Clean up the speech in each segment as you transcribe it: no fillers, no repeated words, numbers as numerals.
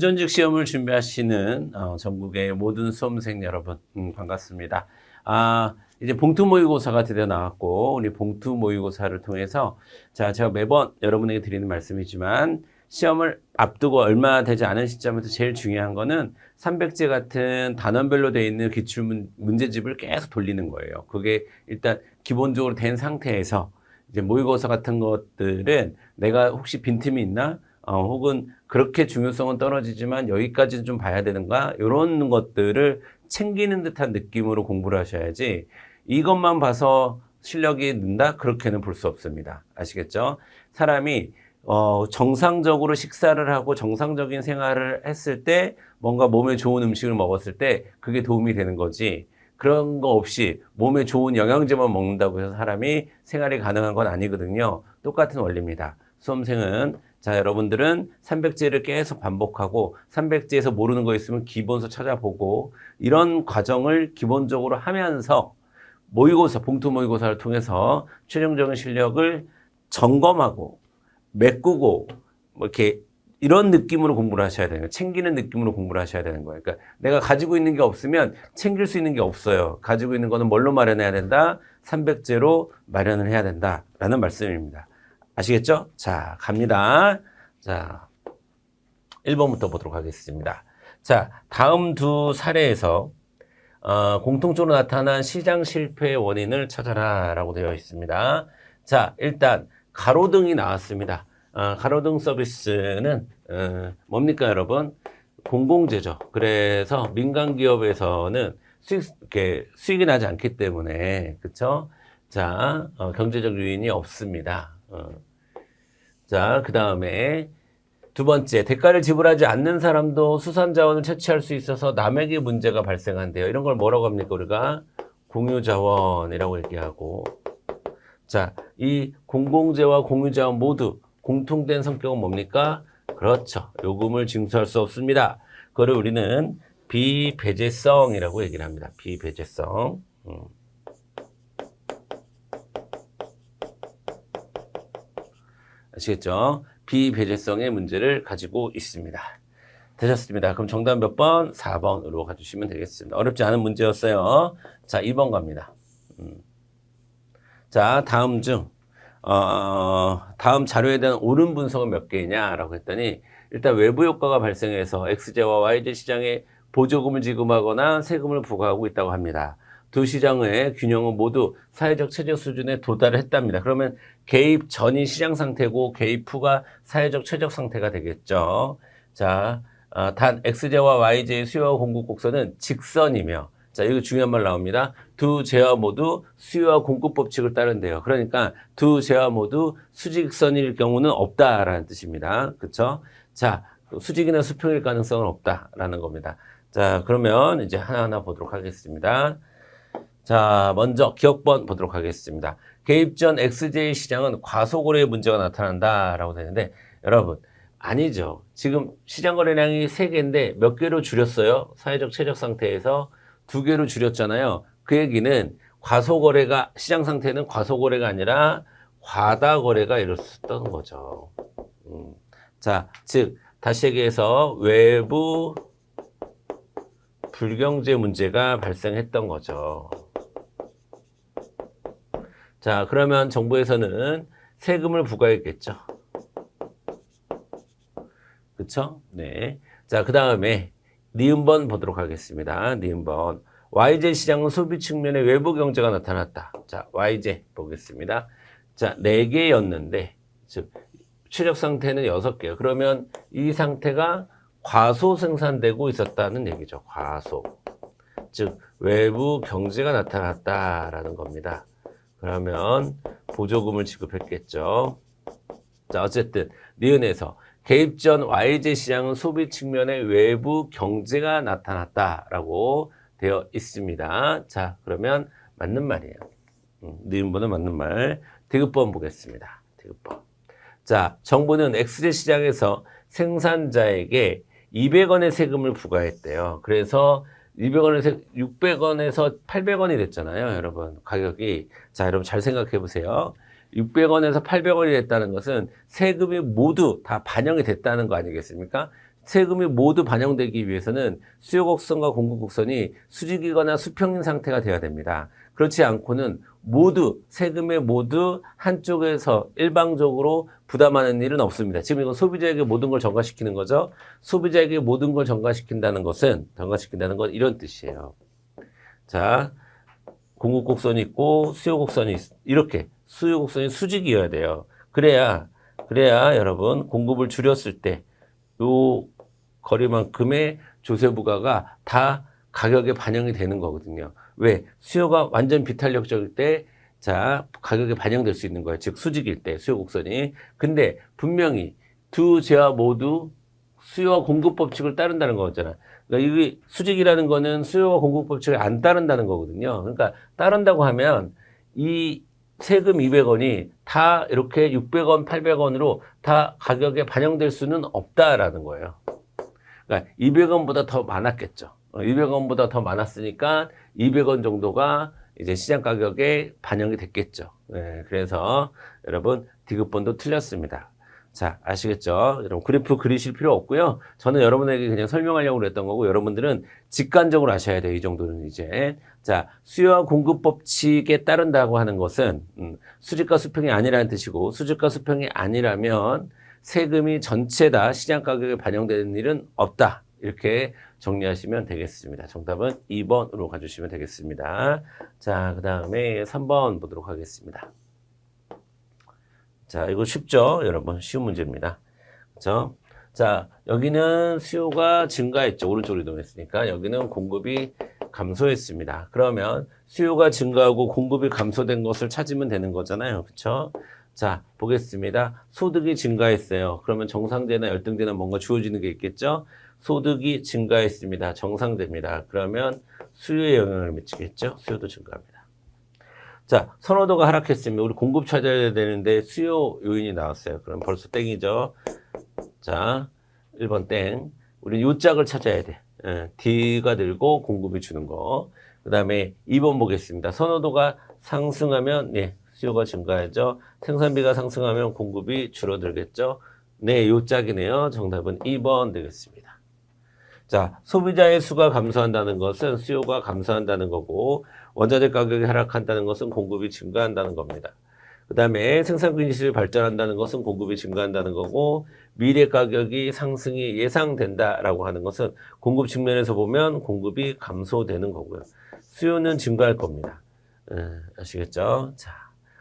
전직 시험을 준비하시는 전국의 모든 수험생 여러분, 반갑습니다. 이제 봉투 모의고사가 드디어 나왔고, 우리 봉투 모의고사를 통해서, 자, 제가 매번 여러분에게 드리는 말씀이지만, 시험을 앞두고 얼마 되지 않은 시점에서 제일 중요한 거는 300제 같은 단원별로 되어 있는 기출 문제집을 계속 돌리는 거예요. 그게 일단 기본적으로 된 상태에서, 이제 모의고사 같은 것들은 내가 혹시 빈틈이 있나? 혹은 그렇게 중요성은 떨어지지만 여기까지는 좀 봐야 되는가? 이런 것들을 챙기는 듯한 느낌으로 공부를 하셔야지 이것만 봐서 실력이 는다? 그렇게는 볼 수 없습니다. 아시겠죠? 사람이 정상적으로 식사를 하고 정상적인 생활을 했을 때 뭔가 몸에 좋은 음식을 먹었을 때 그게 도움이 되는 거지. 그런 거 없이 몸에 좋은 영양제만 먹는다고 해서 사람이 생활이 가능한 건 아니거든요. 똑같은 원리입니다. 수험생은 자, 여러분들은 300제를 계속 반복하고 300제에서 모르는 거 있으면 기본서 찾아보고 이런 과정을 기본적으로 하면서 모의고사, 봉투 모의고사를 통해서 최종적인 실력을 점검하고 메꾸고 뭐 이렇게 이런 느낌으로 공부를 하셔야 되는 거예요. 챙기는 느낌으로 공부를 하셔야 되는 거예요. 그러니까 내가 가지고 있는 게 없으면 챙길 수 있는 게 없어요. 가지고 있는 거는 뭘로 마련해야 된다? 300제로 마련을 해야 된다라는 말씀입니다. 아시겠죠? 자, 갑니다. 자, 1번부터 보도록 하겠습니다. 자, 다음 두 사례에서 공통적으로 나타난 시장 실패의 원인을 찾아라 라고 되어 있습니다. 자, 일단 가로등이 나왔습니다. 가로등 서비스는 뭡니까 여러분? 공공재죠. 그래서 민간 기업에서는 수익이 나지 않기 때문에 그쵸? 자, 경제적 요인이 없습니다. 자, 그 다음에 두 번째, 대가를 지불하지 않는 사람도 수산자원을 채취할 수 있어서 남에게 문제가 발생한대요. 이런 걸 뭐라고 합니까? 우리가 공유자원이라고 얘기하고. 자, 이 공공재와 공유자원 모두 공통된 성격은 뭡니까? 그렇죠. 요금을 징수할 수 없습니다. 그거를 우리는 비배제성이라고 얘기를 합니다. 비배제성. 아시겠죠? 비배제성의 문제를 가지고 있습니다. 되셨습니다. 그럼 정답 몇 번? 4번으로 가주시면 되겠습니다. 어렵지 않은 문제였어요. 자, 2번 갑니다. 자, 다음 중 다음 자료에 대한 옳은 분석은 몇 개냐라고 했더니 일단 외부 효과가 발생해서 XJ와 YJ 시장에 보조금을 지급하거나 세금을 부과하고 있다고 합니다. 두 시장의 균형은 모두 사회적 최저 수준에 도달했답니다. 그러면 개입 전이 시장 상태고 개입 후가 사회적 최저 상태가 되겠죠. 자, 단 XJ와 YJ의 수요와 공급 곡선은 직선이며 자, 이거 중요한 말 나옵니다. 두 재화 모두 수요와 공급 법칙을 따른대요. 그러니까 두 재화 모두 수직선일 경우는 없다라는 뜻입니다. 그쵸? 자, 수직이나 수평일 가능성은 없다라는 겁니다. 자, 그러면 이제 하나하나 보도록 하겠습니다. 자, 먼저 기억번 보도록 하겠습니다. 개입 전 XJ 시장은 과소거래의 문제가 나타난다라고 되는데 여러분 아니죠. 지금 시장 거래량이 3개인데 몇 개로 줄였어요? 사회적 최적 상태에서 2개로 줄였잖아요. 그 얘기는 과소거래가 시장 상태는 과소거래가 아니라 과다거래가 이뤘었던 거죠. 자, 즉 다시 얘기해서 외부 불경제 문제가 발생했던 거죠. 자, 그러면 정부에서는 세금을 부과했겠죠. 그쵸? 네. 자, 그 다음에 니은번 보도록 하겠습니다. 니은번. YJ 시장은 소비 측면에 외부 경제가 나타났다. 자, YJ 보겠습니다. 자, 4개였는데, 즉, 최적 상태는 6개요. 그러면 이 상태가 과소 생산되고 있었다는 얘기죠. 과소. 즉, 외부 경제가 나타났다라는 겁니다. 그러면 보조금을 지급했겠죠. 자, 어쨌든 니은에서 개입 전 YJ 시장은 소비 측면의 외부 경제가 나타났다라고 되어 있습니다. 자, 그러면 맞는 말이에요. 니은번은 맞는 말. 디귿번 보겠습니다. 디귿번. 자, 정부는 XJ 시장에서 생산자에게 200원의 세금을 부과했대요. 그래서 200원에서 600원에서 800원이 됐잖아요, 여러분. 가격이. 자, 여러분 잘 생각해 보세요. 600원에서 800원이 됐다는 것은 세금이 모두 다 반영이 됐다는 거 아니겠습니까? 세금이 모두 반영되기 위해서는 수요 곡선과 공급 곡선이 수직이거나 수평인 상태가 돼야 됩니다. 그렇지 않고는 모두 세금의 모두 한쪽에서 일방적으로 부담하는 일은 없습니다. 지금 이건 소비자에게 모든 걸 전가시키는 거죠. 소비자에게 모든 걸 전가시킨다는 건 이런 뜻이에요. 자, 공급 곡선이 있고 수요 곡선이 이렇게 수요 곡선이 수직이어야 돼요. 그래야 여러분 공급을 줄였을 때 요 거리만큼의 조세 부과가 다 가격에 반영이 되는 거거든요. 왜? 수요가 완전 비탄력적일 때, 자, 가격에 반영될 수 있는 거예요. 즉, 수직일 때, 수요 곡선이. 근데 분명히 두 제와 모두 수요와 공급 법칙을 따른다는 거잖아. 그러니까 이게 수직이라는 거는 수요와 공급 법칙을 안 따른다는 거거든요. 그러니까 따른다고 하면 이 세금 200원이 다 이렇게 600원, 800원으로 다 가격에 반영될 수는 없다라는 거예요. 그러니까 200원보다 더 많았겠죠. 200원보다 더 많았으니까 200원 정도가 이제 시장 가격에 반영이 됐겠죠. 네, 그래서 여러분 디귿번도 틀렸습니다. 자, 아시겠죠? 여러분 그래프 그리실 필요 없고요. 저는 여러분에게 그냥 설명하려고 그랬던 거고 여러분들은 직관적으로 아셔야 돼요. 이 정도는 이제. 자, 수요와 공급 법칙에 따른다고 하는 것은 수직과 수평이 아니라는 뜻이고 수직과 수평이 아니라면 세금이 전체 다 시장 가격에 반영되는 일은 없다. 이렇게 정리하시면 되겠습니다. 정답은 2번으로 가주시면 되겠습니다. 자, 그 다음에 3번 보도록 하겠습니다. 자, 이거 쉽죠? 여러분, 쉬운 문제입니다. 그렇죠? 자, 여기는 수요가 증가했죠. 오른쪽으로 이동했으니까. 여기는 공급이 감소했습니다. 그러면 수요가 증가하고 공급이 감소된 것을 찾으면 되는 거잖아요. 그렇죠? 자, 보겠습니다. 소득이 증가했어요. 그러면 정상제나 열등제나 뭔가 주어지는 게 있겠죠? 소득이 증가했습니다. 정상제입니다. 그러면 수요에 영향을 미치겠죠? 수요도 증가합니다. 자, 선호도가 하락했으면 우리 공급 찾아야 되는데 수요 요인이 나왔어요. 그럼 벌써 땡이죠. 자, 1번 땡. 우리 요 짝을 찾아야 돼. D가 들고 공급이 주는 거. 그 다음에 2번 보겠습니다. 선호도가 상승하면 수요가 증가하죠. 생산비가 상승하면 공급이 줄어들겠죠. 네, 요 짝이네요. 정답은 2번 되겠습니다. 자, 소비자의 수가 감소한다는 것은 수요가 감소한다는 거고 원자재 가격이 하락한다는 것은 공급이 증가한다는 겁니다. 그 다음에 생산권 기술이 발전한다는 것은 공급이 증가한다는 거고 미래 가격이 상승이 예상된다라고 하는 것은 공급 측면에서 보면 공급이 감소되는 거고요. 수요는 증가할 겁니다. 아시겠죠? 자,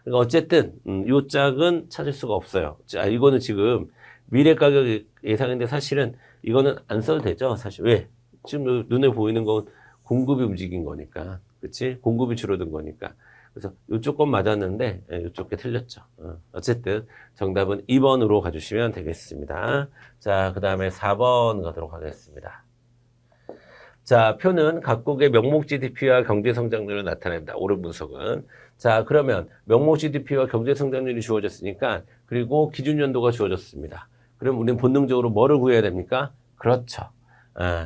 그러니까 어쨌든 요 짝은 찾을 수가 없어요. 자, 이거는 지금 미래 가격 예상인데 사실은 이거는 안 써도 되죠. 사실 왜? 지금 눈에 보이는 건 공급이 움직인 거니까. 그치? 공급이 줄어든 거니까. 그래서 이쪽 건 맞았는데 이쪽 게 틀렸죠. 어쨌든 정답은 2번으로 가주시면 되겠습니다. 자, 그 다음에 4번 가도록 하겠습니다. 자, 표는 각국의 명목 GDP와 경제 성장률을 나타냅니다. 오른 분석은. 자, 그러면 명목 GDP와 경제 성장률이 주어졌으니까 그리고 기준 연도가 주어졌습니다. 그럼 우리는 본능적으로 뭐를 구해야 됩니까? 그렇죠.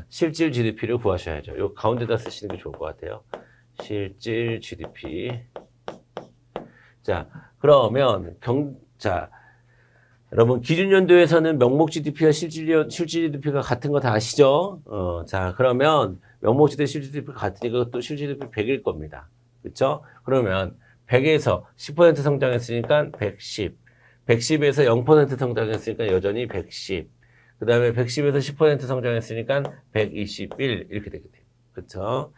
실질 GDP를 구하셔야죠. 요 가운데다 쓰시는 게 좋을 것 같아요. 실질 GDP. 자, 그러면 여러분 기준 연도에서는 명목 GDP와 실질 GDP가 같은 거 다 아시죠? 자, 그러면 명목 GDP, 실질 GDP 같으니까 또 실질 GDP 100일 겁니다. 그렇죠? 그러면 100에서 10% 성장했으니까 110. 110에서 0% 성장했으니까 여전히 110. 그 다음에 110에서 10% 성장했으니까 121 이렇게 되게 돼요. 그렇죠?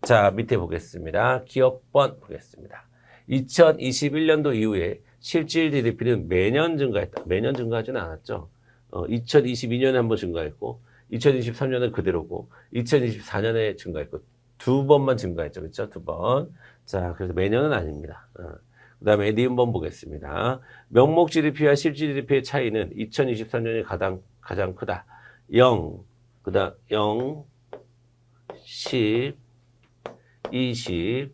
자, 밑에 보겠습니다. 기업번 보겠습니다. 2021년도 이후에 실질 GDP는 매년 증가했다. 매년 증가하지는 않았죠. 2022년에 한번 증가했고 2023년은 그대로고 2024년에 증가했고 두 번만 증가했죠. 그렇죠? 두 번. 자, 그래서 매년은 아닙니다. 그 다음에 니은번 보겠습니다. 명목 GDP와 실질 GDP의 차이는 2023년이 가장 크다. 0, 그 다음 0, 10, 20,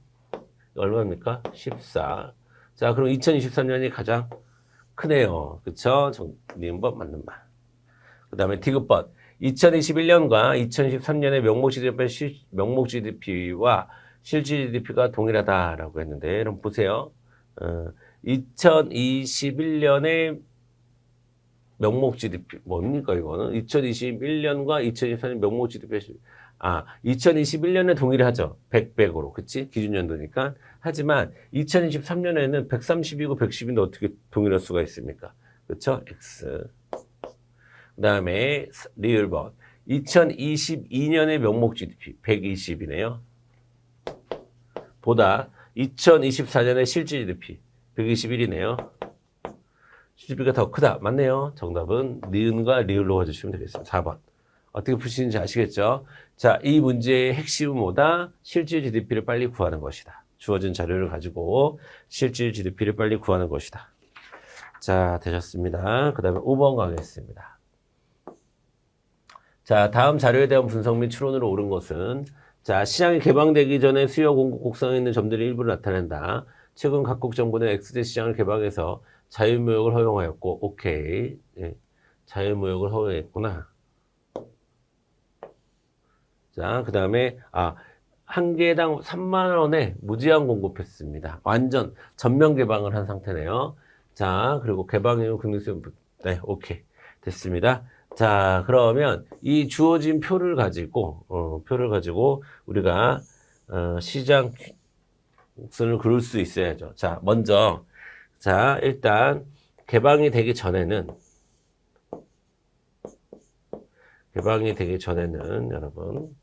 얼마입니까? 14. 자, 그럼 2023년이 가장 크네요. 그쵸? 니은번 맞는 말. 그 다음에 디귿번. 2021년과 2023년의 명목 GDP와 실질 GDP가 동일하다라고 했는데, 그럼 보세요. 2021년에 명목 GDP 뭡니까 이거는 2021년과 2024년 명목 GDP 2021년에 동일하죠. 100으로 그치? 기준연도니까. 하지만 2023년에는 130이고 110인데 어떻게 동일할 수가 있습니까? 그쵸? X. 그 다음에 리을번 2022년의 명목 GDP 120이네요. 보다 2024년의 실질 GDP 121이네요. GDP가 더 크다. 맞네요. 정답은 니은과 리을로 해주시면 되겠습니다. 4번. 어떻게 푸시는지 아시겠죠? 자, 이 문제의 핵심은 뭐다? 실질 GDP를 빨리 구하는 것이다. 주어진 자료를 가지고 실질 GDP를 빨리 구하는 것이다. 자, 되셨습니다. 그 다음에 5번 가겠습니다. 자, 다음 자료에 대한 분석 및 추론으로 옳은 것은 자, 시장이 개방되기 전에 수요 공급 곡선에 있는 점들이 일부러 나타낸다. 최근 각국 정부는 XZ 시장을 개방해서 자유무역을 허용하였고, 오케이. 예, 자유무역을 허용했구나. 자, 그 다음에, 한 개당 3만 원에 무제한 공급했습니다. 완전 전면 개방을 한 상태네요. 자, 그리고 개방 이후 국내수요, 네, 오케이. 됐습니다. 자, 그러면 이 주어진 표를 가지고 우리가, 시장 곡선을 그릴 수 있어야죠. 자, 먼저, 자, 일단, 개방이 되기 전에는, 여러분,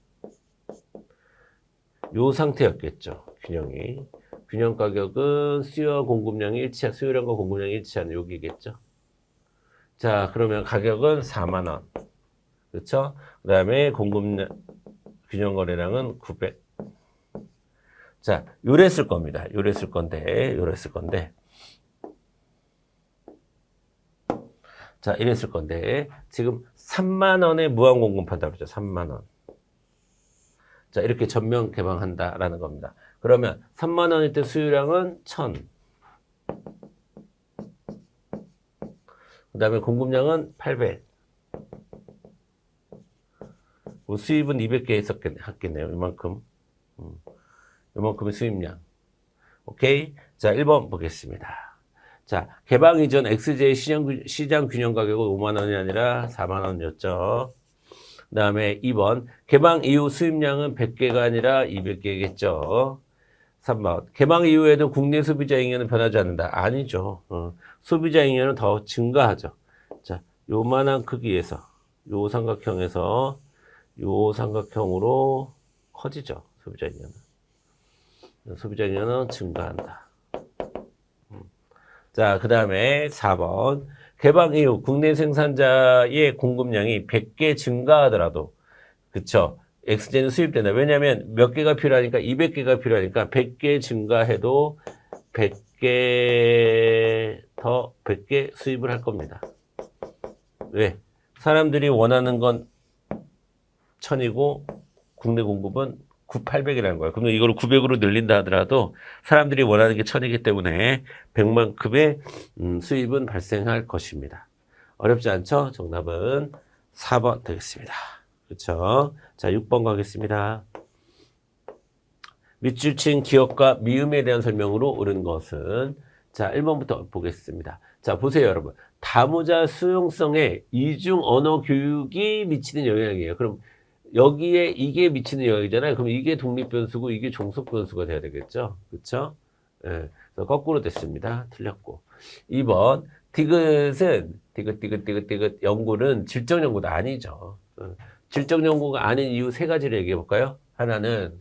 요 상태였겠죠. 균형이. 균형 가격은 수요와 공급량이 일치한, 수요량과 공급량이 일치하는 여기겠죠. 자, 그러면 가격은 4만 원. 그렇죠? 그다음에 공급량 균형 거래량은 900. 자, 요랬을 겁니다. 요랬을 건데. 자, 이랬을 건데 지금 3만 원에 무한 공급한다 그러죠. 3만 원. 자, 이렇게 전면 개방한다라는 겁니다. 그러면 3만 원일 때 수요량은 1000. 그 다음에 공급량은 800. 수입은 200개 했겠네요. 이만큼. 이만큼의 수입량. 오케이. 자, 1번 보겠습니다. 자, 개방 이전 XJ 시장 균형 가격은 5만 원이 아니라 4만 원이었죠. 그 다음에 2번. 개방 이후 수입량은 100개가 아니라 200개겠죠. 3번. 개방 이후에도 국내 소비자 잉여는 변하지 않는다. 아니죠. 소비자 잉여는 더 증가하죠. 자, 요만한 크기에서, 요 삼각형으로 커지죠. 소비자 잉여는. 소비자 잉여는 증가한다. 자, 그 다음에 4번. 개방 이후 국내 생산자의 공급량이 100개 증가하더라도, 그쵸? XJ는 수입된다. 왜냐면 몇 개가 필요하니까 200개가 필요하니까 100개 증가해도 100개 수입을 할 겁니다. 왜? 사람들이 원하는 건 1000이고 국내 공급은 800이라는 거예요. 그러면 이걸 900으로 늘린다 하더라도 사람들이 원하는 게 1000이기 때문에 100만큼의 수입은 발생할 것입니다. 어렵지 않죠? 정답은 4번 되겠습니다. 그렇죠? 자, 6번 가겠습니다. 밑줄 친 기업과 미음에 대한 설명으로 옳은 것은 자, 1번부터 보겠습니다. 자, 보세요, 여러분. 다모자 수용성에 이중 언어 교육이 미치는 영향이에요. 그럼 여기에 이게 미치는 영향이잖아요. 그럼 이게 독립 변수고 이게 종속 변수가 돼야 되겠죠. 그렇죠? 예. 그래서 거꾸로 됐습니다. 틀렸고. 2번. 디귿 연구는 질적 연구도 아니죠. 질적 연구가 아닌 이유 세 가지를 얘기해 볼까요? 하나는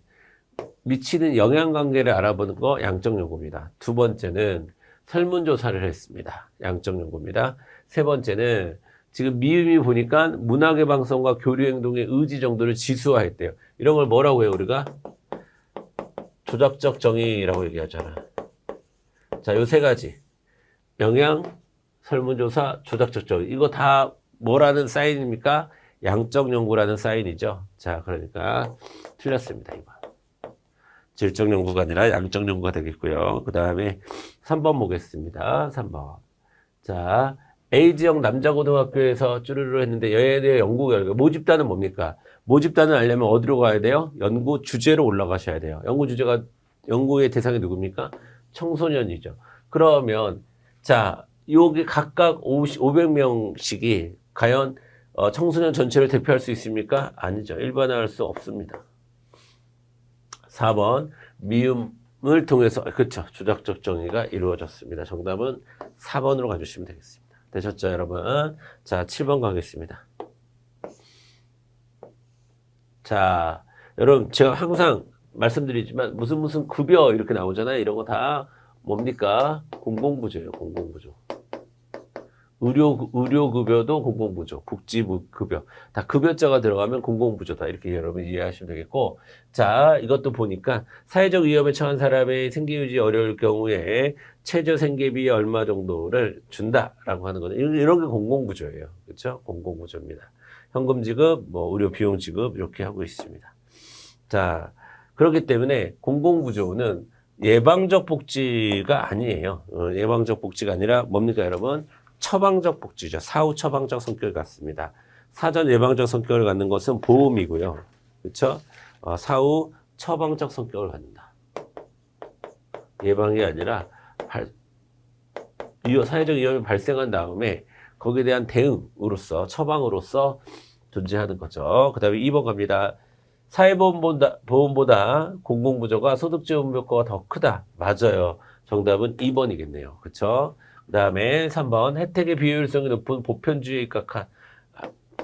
미치는 영향관계를 알아보는 거 양적 연구입니다. 두 번째는 설문조사를 했습니다. 양적 연구입니다. 세 번째는 지금 미음이 보니까 문화개방성과 교류행동의 의지 정도를 지수화했대요. 이런 걸 뭐라고 해요, 우리가? 조작적 정의라고 얘기하잖아. 자, 요 세 가지. 영향, 설문조사, 조작적 정의. 이거 다 뭐라는 사인입니까? 양적 연구라는 사인이죠. 자, 그러니까 틀렸습니다, 이거. 질적 연구가 아니라 양적 연구가 되겠고요. 그 다음에 3번 보겠습니다. 3번. 자, A지역 남자고등학교에서 쭈르르 했는데 여의대 연구 결과 모집단은 뭡니까? 모집단을 알려면 어디로 가야 돼요? 연구 주제로 올라가셔야 돼요. 연구의 대상이 누굽니까? 청소년이죠. 그러면 자, 요게 각각 500명씩이 과연 청소년 전체를 대표할 수 있습니까? 아니죠. 일반화할 수 없습니다. 4번 미음을 통해서 그렇죠. 조작적 정의가 이루어졌습니다. 정답은 4번으로 가주시면 되겠습니다. 되셨죠, 여러분? 자, 7번 가겠습니다. 자, 여러분 제가 항상 말씀드리지만 무슨 급여 이렇게 나오잖아요. 이런 거 다 뭡니까? 공공부조예요. 공공부조. 의료급여도 공공부조, 복지급여. 다 급여자가 들어가면 공공부조다. 이렇게 여러분 이해하시면 되겠고. 자, 이것도 보니까 사회적 위험에 처한 사람의 생계유지 어려울 경우에 최저 생계비 얼마 정도를 준다라고 하는 거는 이런 게 공공부조예요. 그렇죠? 공공부조입니다. 현금 지급, 뭐 의료 비용 지급 이렇게 하고 있습니다. 자, 그렇기 때문에 공공부조는 예방적 복지가 아니에요. 예방적 복지가 아니라 뭡니까, 여러분? 처방적 복지죠. 사후 처방적 성격을 갖습니다. 사전 예방적 성격을 갖는 것은 보험이고요. 그렇죠? 사후 처방적 성격을 갖는다. 예방이 아니라 사회적 위험이 발생한 다음에 거기에 대한 대응으로서 처방으로서 존재하는 거죠. 그 다음에 2번 갑니다. 사회보험보다 공공부조가 소득지원 효과가 더 크다. 맞아요. 정답은 2번이겠네요. 그렇죠? 그 다음에 3번 혜택의 비효율성이 높은 보편주의에 입각한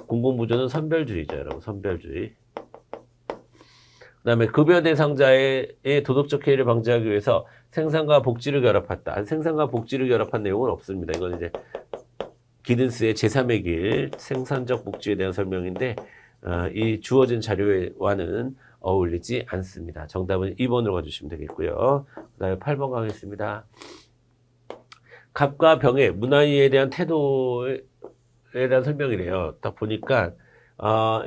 공공부조는 선별주의죠. 여러분 선별주의. 그 다음에 급여 대상자의 도덕적 해이를 방지하기 위해서 생산과 복지를 결합했다. 생산과 복지를 결합한 내용은 없습니다. 이건 이제 기든스의 제3의 길 생산적 복지에 대한 설명인데 이 주어진 자료와는 어울리지 않습니다. 정답은 2번으로 가주시면 되겠고요. 그 다음에 8번 가겠습니다. 갑과 병의 문화이에 대한 태도에 대한 설명이래요. 딱 보니까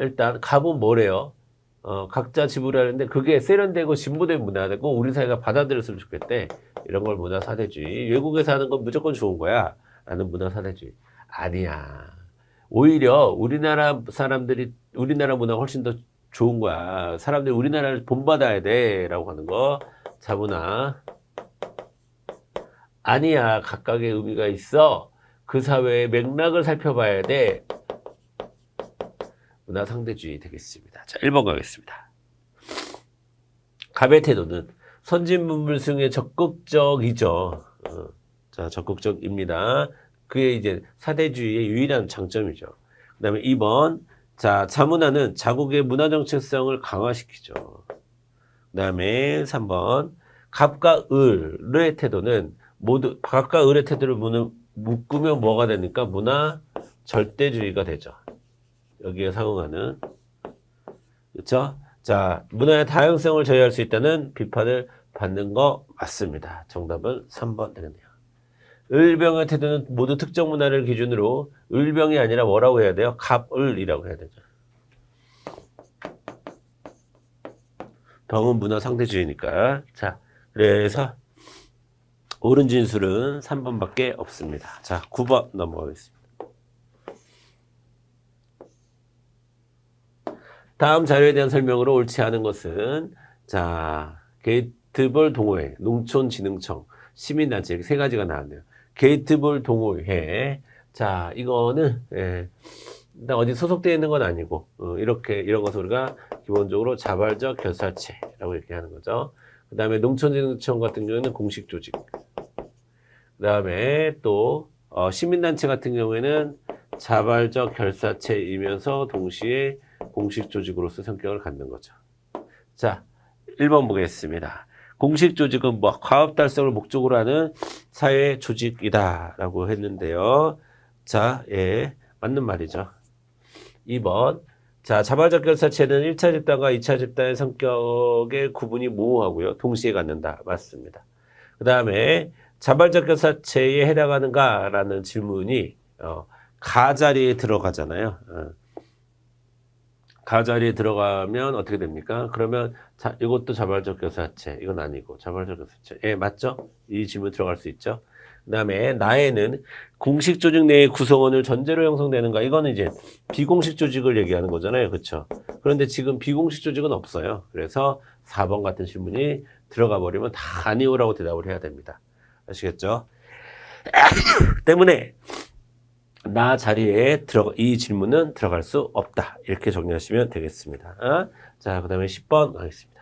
일단 갑은 뭐래요? 각자 지불하는데 그게 세련되고 진보된 문화되고 우리 사회가 받아들였으면 좋겠대. 이런 걸 문화사대주의. 외국에서 하는 건 무조건 좋은 거야. 라는 문화사대주의. 아니야. 오히려 우리나라 사람들이 우리나라 문화가 훨씬 더 좋은 거야. 사람들이 우리나라를 본받아야 돼. 라고 하는 거. 자문화. 아니야. 각각의 의미가 있어. 그 사회의 맥락을 살펴봐야 돼. 문화상대주의 되겠습니다. 자, 1번 가겠습니다. 갑의 태도는 선진문물승에 적극적이죠. 자, 적극적입니다. 그게 이제 사대주의의 유일한 장점이죠. 그 다음에 2번. 자, 자문화는 자국의 문화정체성을 강화시키죠. 그 다음에 3번. 갑과 을의 태도는 모두, 갑과 을의 태도를 묶으면 뭐가 되니까 문화 절대주의가 되죠. 여기에 상응하는. 그렇죠? 자, 문화의 다양성을 저해할 수 있다는 비판을 받는 거 맞습니다. 정답은 3번 되겠네요. 을병의 태도는 모두 특정 문화를 기준으로 을병이 아니라 뭐라고 해야 돼요? 갑을이라고 해야 되죠. 병은 문화 상대주의니까. 자, 그래서 옳은 진술은 3번밖에 없습니다. 자, 9번 넘어가겠습니다. 다음 자료에 대한 설명으로 옳지 않은 것은 자, 게이트볼 동호회, 농촌진흥청, 시민단체 이렇게 세 가지가 나왔네요. 게이트볼 동호회. 자, 이거는 일단 어디 소속되어 있는 건 아니고 이렇게 이런 것을 우리가 기본적으로 자발적 결사체라고 이렇게 하는 거죠. 그 다음에 농촌진흥청 같은 경우에는 공식 조직. 그 다음에 또 시민단체 같은 경우에는 자발적 결사체이면서 동시에 공식 조직으로서 성격을 갖는 거죠. 자, 1번 보겠습니다. 공식 조직은 뭐 과업 달성을 목적으로 하는 사회 조직이다라고 했는데요. 자, 예, 맞는 말이죠. 2번. 자, 자발적 결사체는 1차 집단과 2차 집단의 성격의 구분이 모호하고요. 동시에 갖는다. 맞습니다. 그 다음에 자발적 결사체에 해당하는가라는 질문이 가 자리에 들어가잖아요. 가 자리에 들어가면 어떻게 됩니까? 그러면 이것도 자발적 결사체, 이건 아니고 자발적 결사체. 예, 맞죠? 이 질문 들어갈 수 있죠. 그 다음에 나에는 공식 조직 내의 구성원을 전제로 형성되는가? 이거는 이제 비공식 조직을 얘기하는 거잖아요. 그렇죠? 그런데 지금 비공식 조직은 없어요. 그래서 4번 같은 질문이 들어가 버리면 다 아니오라고 대답을 해야 됩니다. 아시겠죠? 때문에 나 자리에 이 질문은 들어갈 수 없다. 이렇게 정리하시면 되겠습니다. 자, 그 다음에 10번 가겠습니다.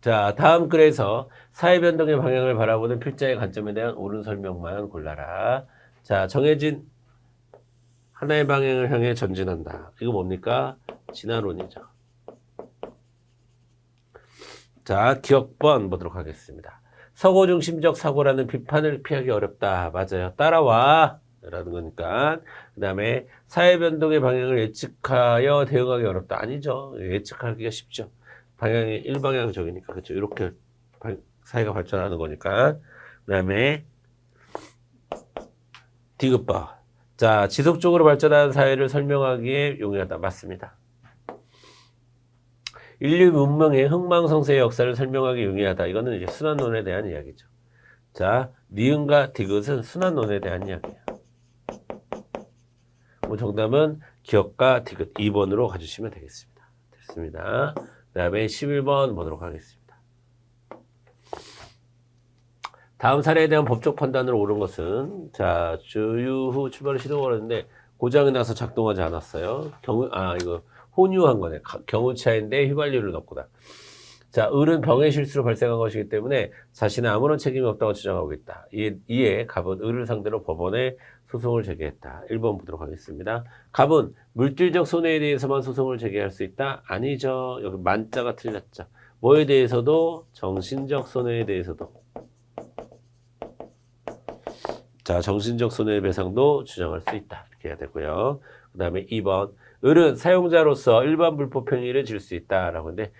자, 다음 글에서 사회변동의 방향을 바라보는 필자의 관점에 대한 옳은 설명만 골라라. 자, 정해진 하나의 방향을 향해 전진한다. 이거 뭡니까? 진화론이죠. 자, 기억번 보도록 하겠습니다. 서구중심적 사고라는 비판을 피하기 어렵다. 맞아요. 따라와. 라는 거니까. 그 다음에 사회변동의 방향을 예측하여 대응하기 어렵다. 아니죠. 예측하기가 쉽죠. 방향이 일방향적이니까. 그렇죠. 이렇게 사회가 발전하는 거니까. 그 다음에 디귿바. 자, 지속적으로 발전하는 사회를 설명하기에 용이하다. 맞습니다. 인류 문명의 흥망성쇠의 역사를 설명하기 용이하다. 이거는 이제 순환론에 대한 이야기죠. 자, 니은과 디귿은 순환론에 대한 이야기예요. 정답은 기억과 디귿 2번으로 가주시면 되겠습니다. 됐습니다. 그 다음에 11번 보도록 하겠습니다. 다음 사례에 대한 법적 판단으로 옳은 것은, 자, 주유 후 출발을 시도가 했는데 고장이 나서 작동하지 않았어요. 이거 혼유한 거네. 경우차인데 휘발유를 넣고다. 자, 을은 병의 실수로 발생한 것이기 때문에 자신은 아무런 책임이 없다고 주장하고 있다. 이에 갑은 을을 상대로 법원에 소송을 제기했다. 1번 보도록 하겠습니다. 갑은 물질적 손해에 대해서만 소송을 제기할 수 있다? 아니죠. 여기 만자가 틀렸죠. 뭐에 대해서도? 정신적 손해에 대해서도. 자, 정신적 손해배상도 주장할 수 있다. 이렇게 해야 되고요. 그 다음에 2번. 을은 사용자로서 일반 불법행위를 질 수 있다라고 하는데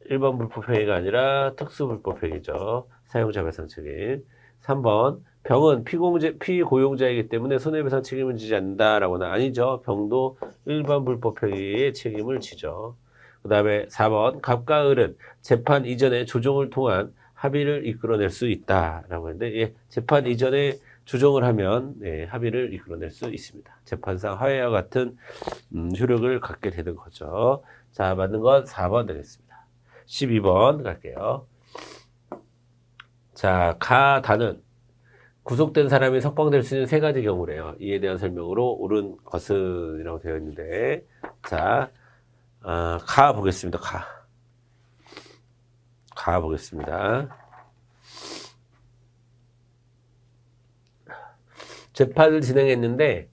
일반 불법행위가 아니라 특수불법행위죠. 사용자 배상 책임. 3번. 병은 피고용자이기 때문에 손해배상 책임을 지지 않는다라고 하는 아니죠. 병도 일반 불법행위의 책임을 지죠. 그 다음에 4번. 갑과 을은 재판 이전에 조정을 통한 합의를 이끌어낼 수 있다라고 하는데 예, 재판 이전에 조정을 하면 합의를 이끌어낼 수 있습니다. 재판상 하회와 같은 효력을 갖게 되는 거죠. 자, 맞는 건 4번 되겠습니다. 12번 갈게요. 자, 가다는 구속된 사람이 석방될 수 있는 세 가지 경우래요. 이에 대한 설명으로 옳은 것은 이라고 되어 있는데 자, 가 보겠습니다. 가 보겠습니다. 재판을 진행했는데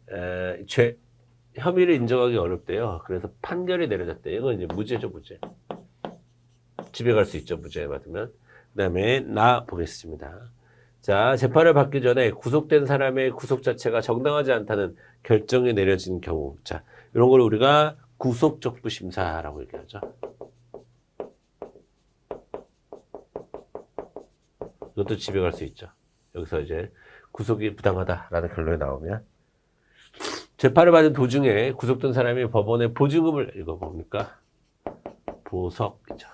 혐의를 인정하기 어렵대요. 그래서 판결이 내려졌대요. 이건 이제 무죄죠, 무죄. 집에 갈 수 있죠, 무죄 받으면. 그 다음에 나 보겠습니다. 자, 재판을 받기 전에 구속된 사람의 구속 자체가 정당하지 않다는 결정이 내려진 경우. 자, 이런 걸 우리가 구속적부심사라고 얘기하죠. 이것도 집에 갈 수 있죠. 여기서 이제 구속이 부당하다라는 결론이 나오면 재판을 받은 도중에 구속된 사람이 법원에 보증금을 이거 뭡니까? 보석이죠.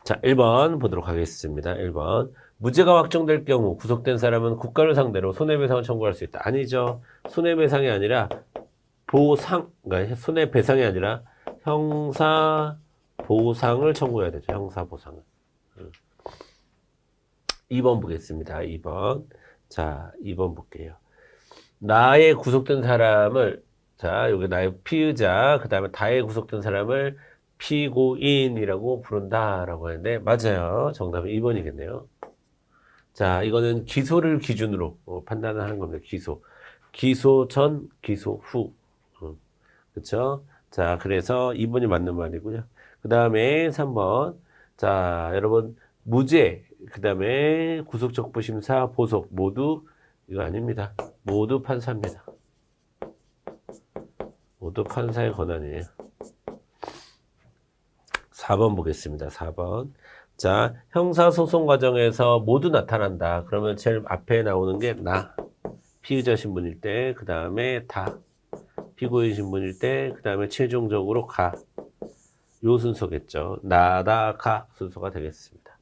자, 1번 보도록 하겠습니다. 1번. 무죄가 확정될 경우 구속된 사람은 국가를 상대로 손해배상을 청구할 수 있다. 아니죠. 손해배상이 아니라 그러니까 손해배상이 아니라 형사보상을 청구해야 되죠. 형사보상을. 2번 보겠습니다. 2번. 자, 2번 볼게요. 나의 구속된 사람을, 자, 여기 나의 피의자, 그 다음에 다의 구속된 사람을 피고인이라고 부른다라고 하는데, 맞아요. 정답은 2번이겠네요. 자, 이거는 기소를 기준으로 판단을 하는 겁니다. 기소 전, 기소 후. 그쵸? 자, 그래서 2번이 맞는 말이고요. 그 다음에 3번. 자, 여러분, 무죄, 그 다음에 구속적부심사, 보석 모두 이거 아닙니다. 모두 판사입니다. 모두 판사의 권한이에요. 4번 보겠습니다. 4번. 자, 형사소송 과정에서 모두 나타난다. 그러면 제일 앞에 나오는 게 나, 피의자 신분일 때, 그 다음에 다, 피고인 신분일 때, 그 다음에 최종적으로 가. 요 순서겠죠. 나다, 가 순서가 되겠습니다.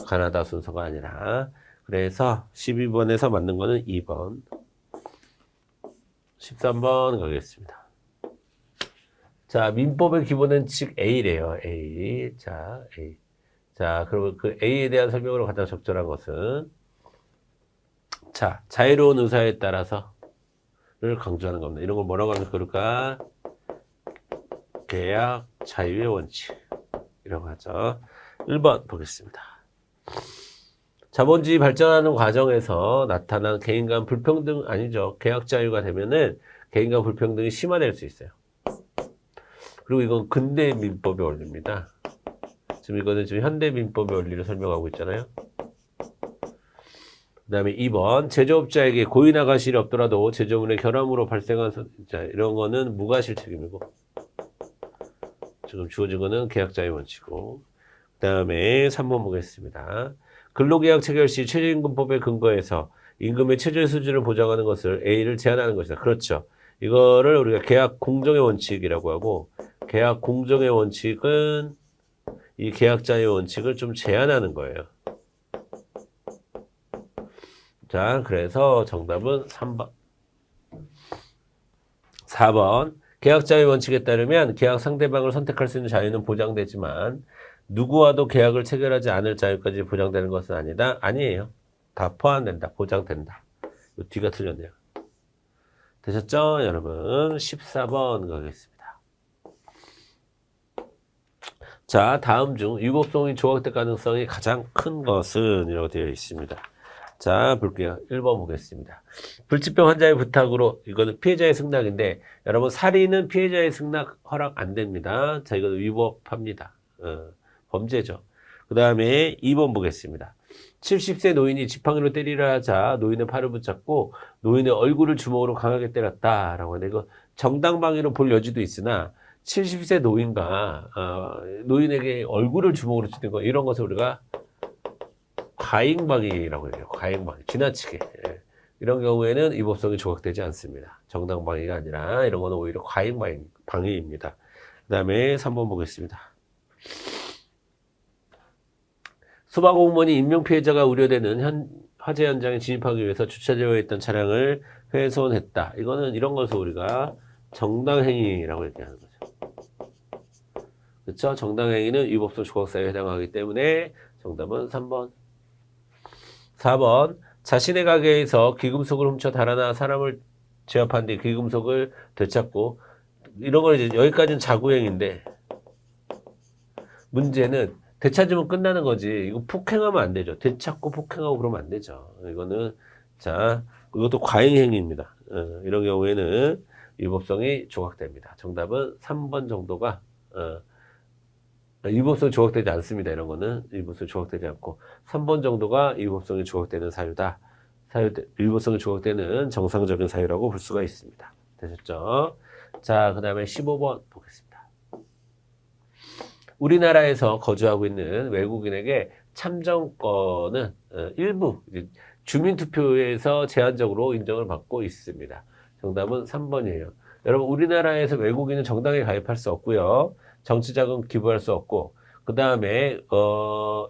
가나다 순서가 아니라. 그래서 12번에서 맞는 거는 2번. 13번 가겠습니다. 자, 민법의 기본은 즉 A래요. A. 자, A. 자, 그러면 그 A에 대한 설명으로 가장 적절한 것은 자, 자유로운 의사에 따라서를 강조하는 겁니다. 이런 걸 뭐라고 하면 그럴까? 계약 자유의 원칙이라고 하죠. 1번 보겠습니다. 자본주의 발전하는 과정에서 나타난 개인 간 불평등 아니죠. 계약 자유가 되면은 개인 간 불평등이 심화될 수 있어요. 그리고 이건 근대 민법의 원리입니다. 지금 이거는 지금 현대 민법의 원리를 설명하고 있잖아요. 그 다음에 2번 제조업자에게 고의나 과실이 없더라도 제조물의 결함으로 발생한 자, 이런 거는 무과실 책임이고 지금 주어진 거는 계약자의 원칙이고 그 다음에 3번 보겠습니다. 근로계약 체결 시 최저임금법에 근거해서 임금의 최저 수준을 보장하는 것을 A를 제한하는 것이다. 그렇죠. 이거를 우리가 계약 공정의 원칙이라고 하고 계약 공정의 원칙은 이 계약자의 원칙을 좀 제한하는 거예요. 자, 그래서 정답은 3번. 4번. 계약자의 원칙에 따르면 계약 상대방을 선택할 수 있는 자유는 보장되지만 누구와도 계약을 체결하지 않을 자유까지 보장되는 것은 아니다. 아니에요. 다 포함된다. 보장된다. 이 뒤가 틀렸네요. 되셨죠? 여러분 14번 가겠습니다. 자, 다음 중 유법성이 조각될 가능성이 가장 큰 것은 이라고 되어 있습니다. 자, 볼게요. 1번 보겠습니다. 불치병 환자의 부탁으로 이거는 피해자의 승낙인데 여러분 살인은 피해자의 승낙 허락 안 됩니다. 자, 이거 위법합니다. 범죄죠. 그 다음에 2번 보겠습니다. 70세 노인이 지팡이로 때리려 하자 노인의 팔을 붙잡고 노인의 얼굴을 주먹으로 강하게 때렸다 라고 하는데 이거 정당방위로 볼 여지도 있으나 70세 노인과 노인에게 얼굴을 주먹으로 치는 거 이런 것을 우리가 과잉방위라고 해요. 과잉방위. 지나치게. 예. 이런 경우에는 위법성이 조각되지 않습니다. 정당방위가 아니라 이런 거는 오히려 과잉방위입니다. 그 다음에 3번 보겠습니다. 소방공무원이 인명피해자가 우려되는 화재 현장에 진입하기 위해서 주차되어 있던 차량을 훼손했다. 이거는 이런 것을 우리가 정당행위라고 얘기하는 거죠. 그렇죠? 정당행위는 위법성 조각사유에 해당하기 때문에 정답은 3번. 4번 자신의 가게에서 귀금속을 훔쳐 달아나 사람을 제압한 뒤 귀금속을 되찾고 이런 걸 이제 여기까지는 자구행인데 문제는 되찾으면 끝나는 거지 이거 폭행하면 안 되죠. 되찾고 폭행하고 그러면 안 되죠. 이거는 자 이것도 과잉행위입니다. 이런 경우에는 위법성이 조각됩니다. 정답은 3번 정도가 위법성이 조각되지 않습니다. 이런 거는 위법성이 조각되지 않고 3번 정도가 위법성이 조각되는 사유다. 위법성이 조각되는 정상적인 사유라고 볼 수가 있습니다. 되셨죠? 자, 그 다음에 15번 보겠습니다. 우리나라에서 거주하고 있는 외국인에게 참정권은 일부 주민투표에서 제한적으로 인정을 받고 있습니다. 정답은 3번이에요. 여러분 우리나라에서 외국인은 정당에 가입할 수 없고요. 정치자금 기부할 수 없고 그 다음에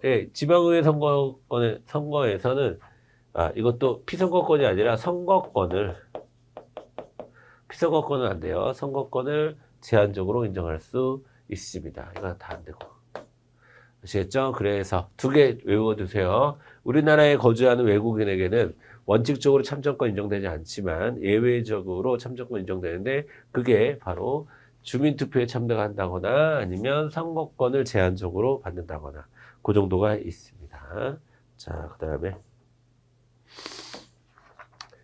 예, 지방의회 선거에서는 이것도 피선거권이 아니라 선거권은 안 돼요. 선거권을 제한적으로 인정할 수 있습니다. 이건 다 안 되고 아시겠죠? 그래서 2개 외워두세요. 우리나라에 거주하는 외국인에게는 원칙적으로 참정권 인정되지 않지만 예외적으로 참정권 인정되는데 그게 바로 주민투표에 참가한다거나 아니면 선거권을 제한적으로 받는다거나 그 정도가 있습니다. 자, 그 다음에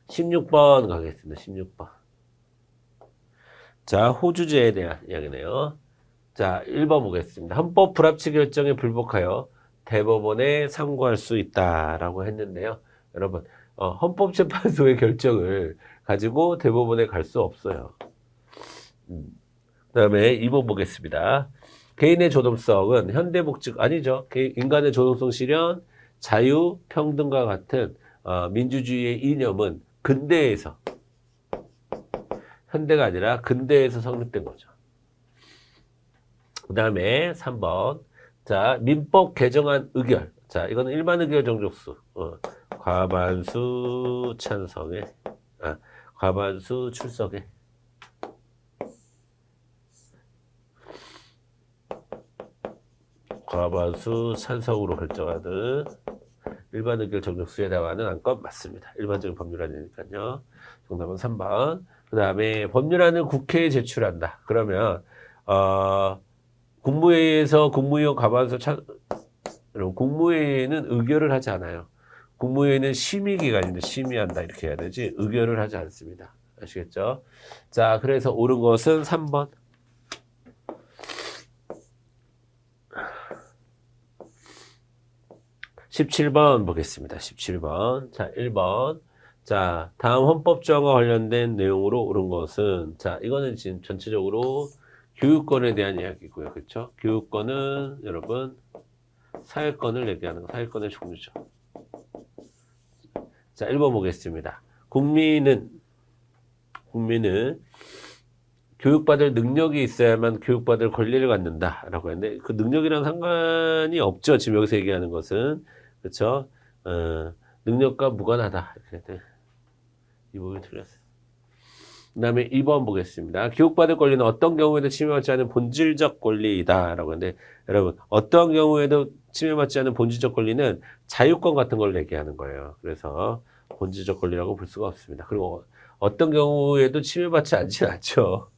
16번 가겠습니다. 16번. 자, 호주제에 대한 이야기네요. 자, 1번 보겠습니다. 헌법 불합치 결정에 불복하여 대법원에 상고할 수 있다라고 했는데요. 여러분, 헌법재판소의 결정을 가지고 대법원에 갈 수 없어요. 그 다음에 2번 보겠습니다. 개인의 조동성은 현대복지, 아니죠. 인간의 조동성 실현, 자유, 평등과 같은 민주주의의 이념은 근대에서, 현대가 아니라 근대에서 성립된 거죠. 그 다음에 3번. 자, 민법 개정안 의결. 자, 이거는 일반 의결 정족수. 과반수 찬성에, 과반수 출석에. 과반수 찬성으로 결정하는 일반 의결 정족수에 해당하는 안건 맞습니다. 일반적인 법률안이니까요. 정답은 3번. 그 다음에 법률안을 국회에 제출한다. 그러면 국무회의에서 국무위원 과반수 국무회의는 의결을 하지 않아요. 국무회의는 심의기관인데 심의한다 이렇게 해야 되지 의결을 하지 않습니다. 아시겠죠? 자, 그래서 옳은 것은 3번. 17번 보겠습니다. 17번. 자, 1번. 자, 다음 헌법조항과 관련된 내용으로 옳은 것은, 자, 이거는 지금 전체적으로 교육권에 대한 이야기고요. 그렇죠? 교육권은 여러분 사회권을 얘기하는 거, 사회권의 종류죠. 자, 1번 보겠습니다. 국민은 교육받을 능력이 있어야만 교육받을 권리를 갖는다라고 했는데 그 능력이랑 상관이 없죠. 지금 여기서 얘기하는 것은. 그렇죠? 능력과 무관하다. 이렇게 이 부분이 틀렸어요. 그 다음에 2번 보겠습니다. 교육받을 권리는 어떤 경우에도 침해받지 않은 본질적 권리이다라고 했는데 여러분 어떤 경우에도 침해받지 않은 본질적 권리는 자유권 같은 걸 얘기하는 거예요. 그래서 본질적 권리라고 볼 수가 없습니다. 그리고 어떤 경우에도 침해받지 않진 않죠.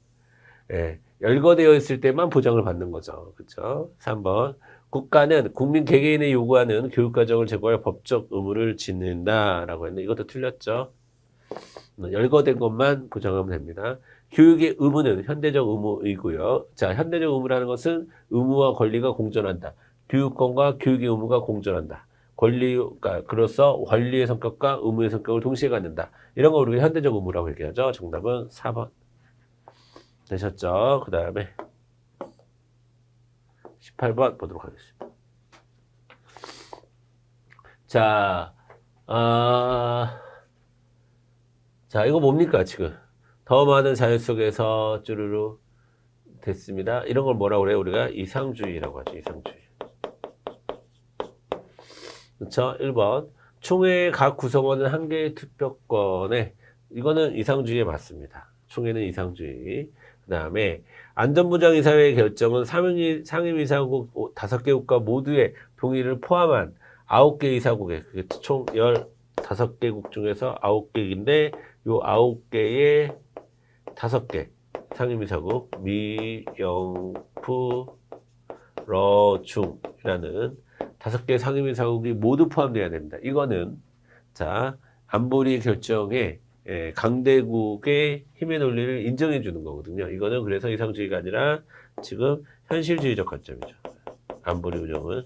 예, 열거되어 있을 때만 보장을 받는 거죠. 그렇죠? 3번. 국가는 국민 개개인이 요구하는 교육과정을 제공할 법적 의무를 짓는다라고 했는데 이것도 틀렸죠. 열거된 것만 보장하면 됩니다. 교육의 의무는 현대적 의무이고요. 자, 현대적 의무라는 것은 의무와 권리가 공존한다. 교육권과 교육의 의무가 공존한다. 권리가 그로서 권리의 성격과 의무의 성격을 동시에 갖는다. 이런 거 우리가 현대적 의무라고 얘기하죠. 정답은 4번. 되셨죠? 그 다음에 18번 보도록 하겠습니다. 자, 자, 이거 뭡니까, 지금? 더 많은 자유 속에서 쭈루루 됐습니다. 이런 걸 뭐라고 그래요? 우리가 이상주의라고 하죠, 이상주의. 그렇죠? 1번. 총회의 각 구성원은 한 개의 투표권에, 이거는 이상주의에 맞습니다. 총회는 이상주의. 그 다음에 안전보장이사회의 결정은 상임이사국 5개국가 모두의 동의를 포함한 9개 이사국에 총 15개국 중에서 9개인데 요 9개의 5개 상임이사국 미, 영, 푸, 러, 중이라는 5개 상임이사국이 모두 포함되어야 됩니다. 이거는 자 안보리 결정에 강대국의 힘의 논리를 인정해 주는 거거든요. 이거는 그래서 이상주의가 아니라 지금 현실주의적 관점이죠. 안보리 운영은.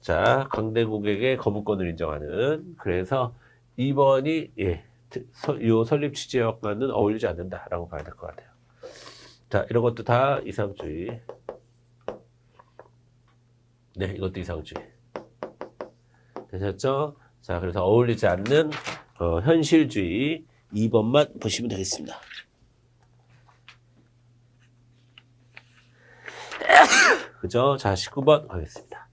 자, 강대국에게 거부권을 인정하는. 그래서 2번이, 요 설립 취지와는 어울리지 않는다라고 봐야 될 것 같아요. 자, 이런 것도 다 이상주의. 네, 이것도 이상주의. 되셨죠? 자, 그래서 어울리지 않는 현실주의 2번만 보시면 되겠습니다. 그죠? 자, 19번 가겠습니다.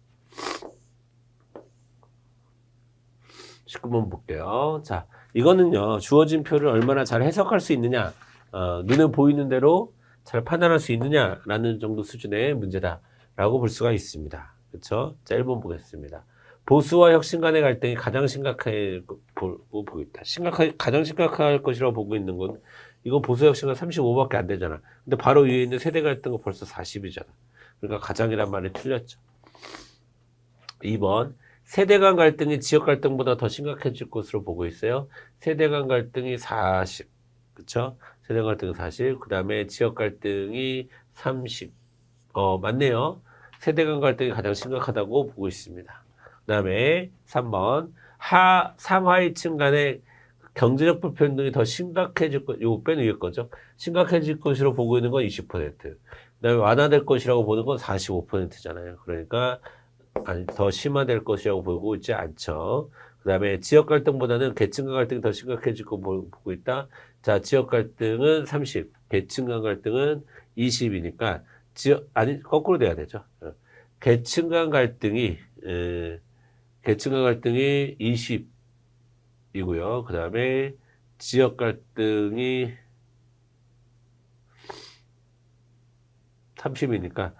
19번 볼게요. 자, 이거는요, 주어진 표를 얼마나 잘 해석할 수 있느냐, 눈에 보이는 대로 잘 판단할 수 있느냐라는 정도 수준의 문제다라고 볼 수가 있습니다. 그쵸? 자, 1번 보겠습니다. 보수와 혁신 간의 갈등이 가장 심각해 보고 있다. 가장 심각할 것이라고 보고 있는 건, 이거 보수 혁신은 35밖에 안 되잖아. 근데 바로 위에 있는 세대 갈등은 벌써 40이잖아. 그러니까 가장이란 말이 틀렸죠. 2번. 세대 간 갈등이 지역 갈등보다 더 심각해질 것으로 보고 있어요. 세대 간 갈등이 40. 그쵸? 세대 간 갈등이 40. 그 다음에 지역 갈등이 30. 맞네요. 세대 간 갈등이 가장 심각하다고 보고 있습니다. 그 다음에 3번. 상하위층 간의 경제적 불평등이 더 심각해질 것, 요거 빼는 위에 거죠. 심각해질 것으로 보고 있는 건 20%. 그 다음에 완화될 것이라고 보는 건 45%잖아요. 그러니까, 더 심화될 것이라고 보고 있지 않죠. 그 다음에 지역 갈등보다는 계층 간 갈등이 더 심각해질 거 보고 있다. 자, 지역 갈등은 30, 계층 간 갈등은 20이니까, 거꾸로 돼야 되죠. 계층 간 갈등이 20이고요. 그 다음에 지역 갈등이 30이니까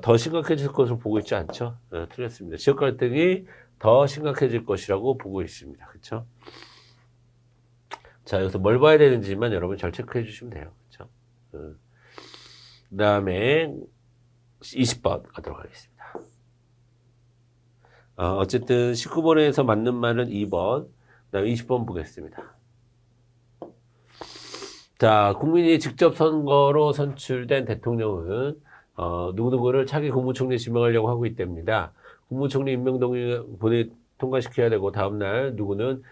더 심각해질 것으로 보고 있지 않죠? 틀렸습니다. 지역 갈등이 더 심각해질 것이라고 보고 있습니다. 그렇죠? 자, 여기서 뭘 봐야 되는지만 여러분 잘 체크해 주시면 돼요. 그렇죠? 그 다음에 20번 가도록 하겠습니다. 어쨌든 19번에서 맞는 말은 2번, 그 다음에 20번 보겠습니다. 자, 국민이 직접 선거로 선출된 대통령은 누구누구를 차기 국무총리 지명하려고 하고 있답니다. 국무총리 임명동의 통과시켜야 되고 다음날 누구는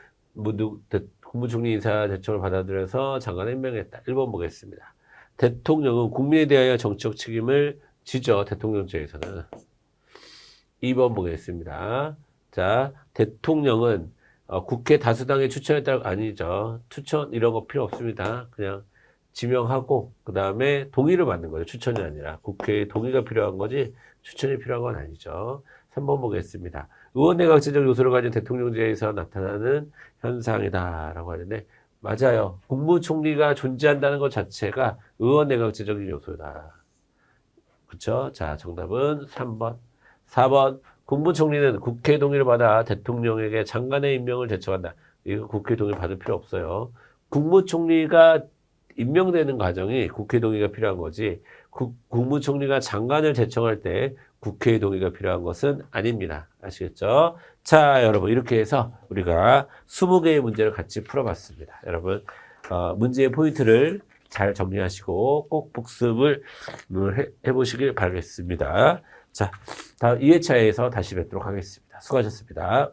국무총리 인사 대청을 받아들여서 장관을 임명했다. 1번 보겠습니다. 대통령은 국민에 대하여 정치적 책임을 지죠. 대통령제에서는. 2번 보겠습니다. 자, 대통령은 국회 다수당의 추천에 따라 아니죠. 추천 이런 거 필요 없습니다. 그냥 지명하고 그 다음에 동의를 받는 거죠. 추천이 아니라 국회의 동의가 필요한 거지 추천이 필요한 건 아니죠. 3번 보겠습니다. 의원 내각제적 요소를 가진 대통령제에서 나타나는 현상이다라고 하는데 맞아요. 국무총리가 존재한다는 것 자체가 의원 내각제적인 요소다. 그렇죠? 자, 정답은 3번. 4번. 국무총리는 국회 동의를 받아 대통령에게 장관의 임명을 제청한다. 이거 국회 동의 받을 필요 없어요. 국무총리가 임명되는 과정이 국회 동의가 필요한 거지 국무총리가 장관을 제청할 때 국회 동의가 필요한 것은 아닙니다. 아시겠죠? 자, 여러분 이렇게 해서 우리가 20개의 문제를 같이 풀어봤습니다. 여러분 문제의 포인트를 잘 정리하시고 꼭 복습을 해보시길 바라겠습니다. 자, 다음 2회차에서 다시 뵙도록 하겠습니다. 수고하셨습니다.